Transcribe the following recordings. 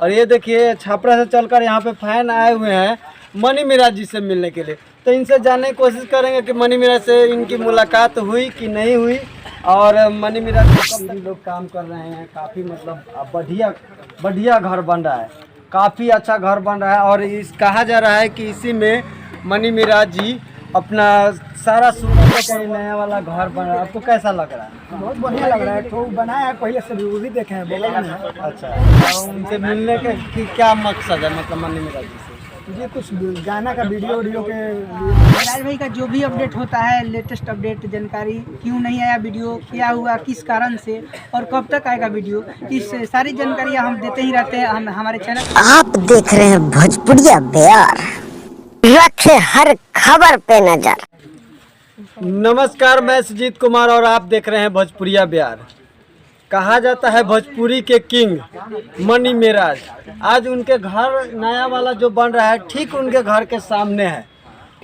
और ये देखिए छपरा से चलकर यहाँ पे फैन आए हुए हैं मनी मिराज जी से मिलने के लिए। तो इनसे जानने की कोशिश करेंगे कि मनी मिराज से इनकी मुलाकात हुई कि नहीं हुई और मनी मिराज कब तक लोग काम कर रहे हैं। काफ़ी मतलब बढ़िया घर बन रहा है, काफ़ी अच्छा घर बन रहा है। और इस कहा जा रहा है कि इसी में मनी मिराज जी अपना सारा सुविधा का नया वाला घर बन रहा है। आपको कैसा लग रहा है? बहुत बढ़िया लग रहा है। तो बनाया है पहले से भी देखे हैं, बगल में है। अच्छा, तो उनसे मिलने के की क्या मकसद है, मतलब मनी मिराज जी से? जी कुछ गाना का वीडियो के मिराज भाई का जो भी अपडेट होता है, लेटेस्ट अपडेट जानकारी, क्यों नहीं आया वीडियो, क्या हुआ, किस कारण से और कब तक आएगा वीडियो, इस सारी जानकारियाँ हम देते ही रहते हैं। हम हमारे चैनल आप देख रहे हैं भोजपुरिया बिहार, रखे हर खबर पे नजर। नमस्कार, मैं सुजीत कुमार और आप देख रहे हैं भोजपुरिया बिहार। कहा जाता है भोजपुरी के किंग मनी मिराज, आज उनके घर नया वाला जो बन रहा है ठीक उनके घर के सामने है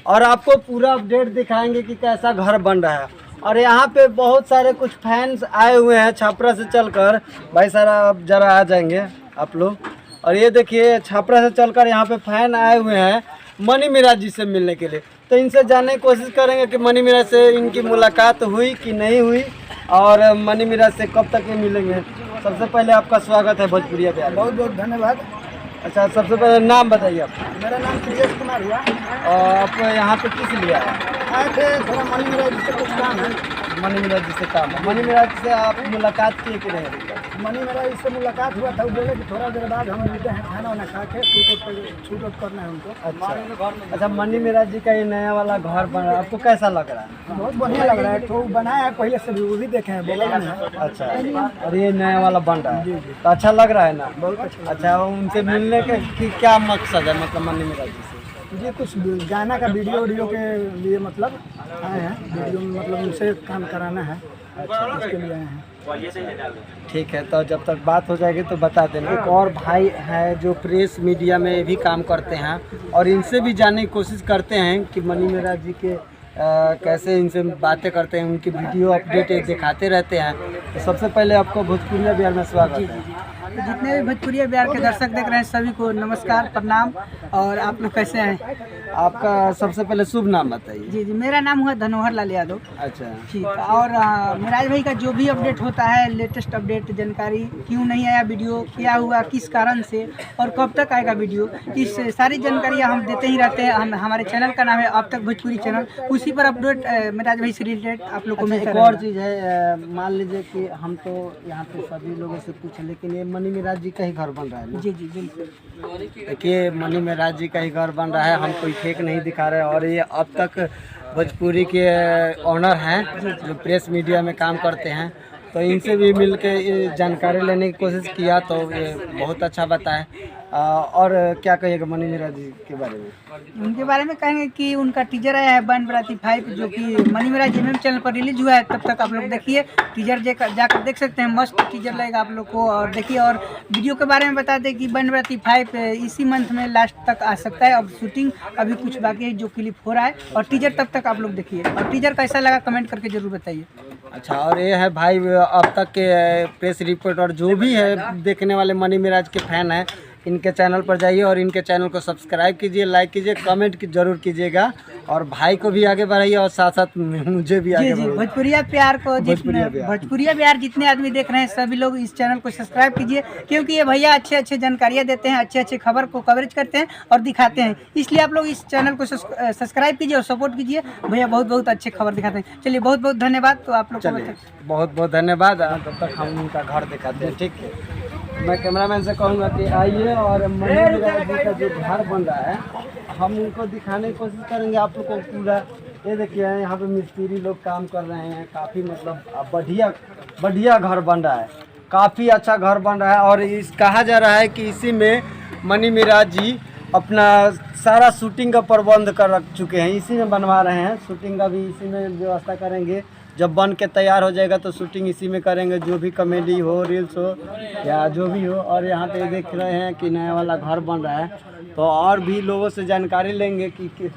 और आपको पूरा अपडेट दिखाएंगे कि कैसा घर बन रहा है। और यहाँ पे बहुत सारे कुछ फैंस आए हुए हैं छपरा से चलकर। भाई सारा अब जरा आ जाएंगे आप लोग। और ये देखिए छपरा से चलकर यहाँ पे फैन आए हुए हैं मनी मिराज जी से मिलने के लिए। तो इनसे जानने की कोशिश करेंगे कि मनी मिराज से इनकी मुलाकात हुई कि नहीं हुई और मनी मिराज से कब तक ये मिलेंगे। सबसे पहले आपका स्वागत है भोजपुरिया बिहार। बहुत बहुत धन्यवाद। अच्छा, सबसे पहले नाम बताइए आप। मेरा नाम प्रियेश कुमार हुआ। और आप यहाँ पे किस लिए आए थे थोड़ा मनी मिराज से कुछ काम है। मनी मिराज जी से काम है। मनी मिराज से आप मुलाकात किए कि नहीं? मनी मिराज से मुलाकात हुआ था, बोले कि थोड़ा देर बाद हम मिलते हैं, खाना वाना खा के शूट आउट करना है उनको। अच्छा, मनी मिराज जी का ये नया वाला घर बन रहा है, आपको कैसा लग रहा है? बहुत बढ़िया लग रहा है। तो बनाया है पहले से भी देखे हैं, बगल में है। अच्छा, और ये नया वाला बन रहा है तो अच्छा लग रहा है ना? बहुत अच्छा। अच्छा, उनसे मिलने के की क्या मकसद है, मतलब मनी मिराज जी से? जी कुछ गाना का वीडियो के लिए मतलब आए हैं, वीडियो में मतलब उनसे काम कराना है। अच्छा, उसके लिए आए हैं। ठीक है, तो जब तक बात हो जाएगी तो बता देना। एक और भाई है जो प्रेस मीडिया में भी काम करते हैं और इनसे भी जानने की कोशिश करते हैं कि मनी मिराज जी के कैसे इनसे बातें करते हैं, उनकी वीडियो अपडेट दिखाते रहते हैं। तो सबसे पहले आपको भोजपुरिया बिहार में स्वागत है। तो जितने भी भोजपुरिया बिहार के दर्शक देख रहे हैं सभी को नमस्कार, प्रणाम। और आप लोग कैसे हैं? आपका सबसे पहले शुभ नाम बताइए। जी, मेरा नाम हुआ धनोहर लाल यादव। अच्छा, ठीक। और मिराज भाई का जो भी अपडेट होता है, लेटेस्ट अपडेट जानकारी, क्यों नहीं आया वीडियो, क्या हुआ, किस कारण से और कब तक आएगा वीडियो, इस सारी जानकारियाँ हम देते ही रहते हैं। हम हमारे चैनल का नाम है अब तक भोजपुरी चैनल, उसी पर अपडेट मिराज भाई से रिलेटेड आप लोग को मिलता एक रहेगा। और चीज़ है, मान लीजिए कि हम तो यहाँ पे सभी लोगों से पूछे, लेकिन ये मनी मिराज जी का ही घर बन रहा है ना? जी जी बिल्कुल। देखिए, मनी मिराज जी का ही घर बन रहा है, हम कोई फेक नहीं दिखा रहे हैं। और ये अब तक भोजपुरी के ऑनर हैं जो प्रेस मीडिया में काम करते हैं। तो इनसे भी मिल के जानकारी लेने की कोशिश किया तो ये बहुत अच्छा बताए। और क्या कहिएगा मनी मिराज जी के बारे में? उनके बारे में कहेंगे कि उनका टीजर आया है बन बराती 5, जो कि मनी मिराज एमएम चैनल पर रिलीज हुआ है। तब तक आप लोग देखिए, टीजर जाकर देख सकते हैं, मस्त टीजर लगेगा आप लोग को। और देखिए, और वीडियो के बारे में बता दें कि बन बराती 5 इसी मंथ में लास्ट तक आ सकता है। अब शूटिंग अभी कुछ बाकी है जो क्लिप हो रहा है, और टीजर तब तक आप लोग देखिए। और टीजर कैसा लगा कमेंट करके जरूर बताइए। अच्छा, और ये है भाई अब तक के प्रेस रिपोर्टर जो भी है देखने वाले मनी मिराज के फैन हैं, इनके चैनल पर जाइए और इनके चैनल को सब्सक्राइब कीजिए, लाइक कीजिए, कमेंट जरूर कीजिएगा। और भाई को भी आगे बढ़ाइए और साथ साथ मुझे भी आगे बढ़ाइए। भोजपुरिया बिहार जितने आदमी देख रहे हैं सभी लोग इस चैनल को सब्सक्राइब कीजिए, क्योंकि ये भैया अच्छे अच्छे जानकारियाँ देते हैं, अच्छे अच्छे खबर को कवरेज करते हैं और दिखाते हैं। इसलिए आप लोग इस चैनल को सब्सक्राइब कीजिए और सपोर्ट कीजिए। भैया बहुत बहुत अच्छे खबर दिखाते हैं। चलिए, बहुत बहुत धन्यवाद। तो आप लोग को बहुत बहुत धन्यवाद। तब तक हम उनका घर दिखाते हैं। ठीक है, मैं कैमरामैन से कहूँगा कि आइए और मनी मिराज जी का जो घर बन रहा है हम उनको दिखाने की कोशिश करेंगे आप लोग को पूरा। ये देखिए, यहाँ पे मिस्त्री लोग काम कर रहे हैं, काफ़ी मतलब बढ़िया घर बन रहा है, काफ़ी अच्छा घर बन रहा है। और इस कहा जा रहा है कि इसी में मनी मिराज जी अपना सारा शूटिंग का प्रबंध कर रख चुके हैं, इसी में बनवा रहे हैं। शूटिंग का भी इसी में व्यवस्था करेंगे। जब बन के तैयार हो जाएगा तो शूटिंग इसी में करेंगे, जो भी कॉमेडी हो, रील्स हो या जो भी हो। और यहाँ पे देख रहे हैं कि नया वाला घर बन रहा है, तो और भी लोगों से जानकारी लेंगे कि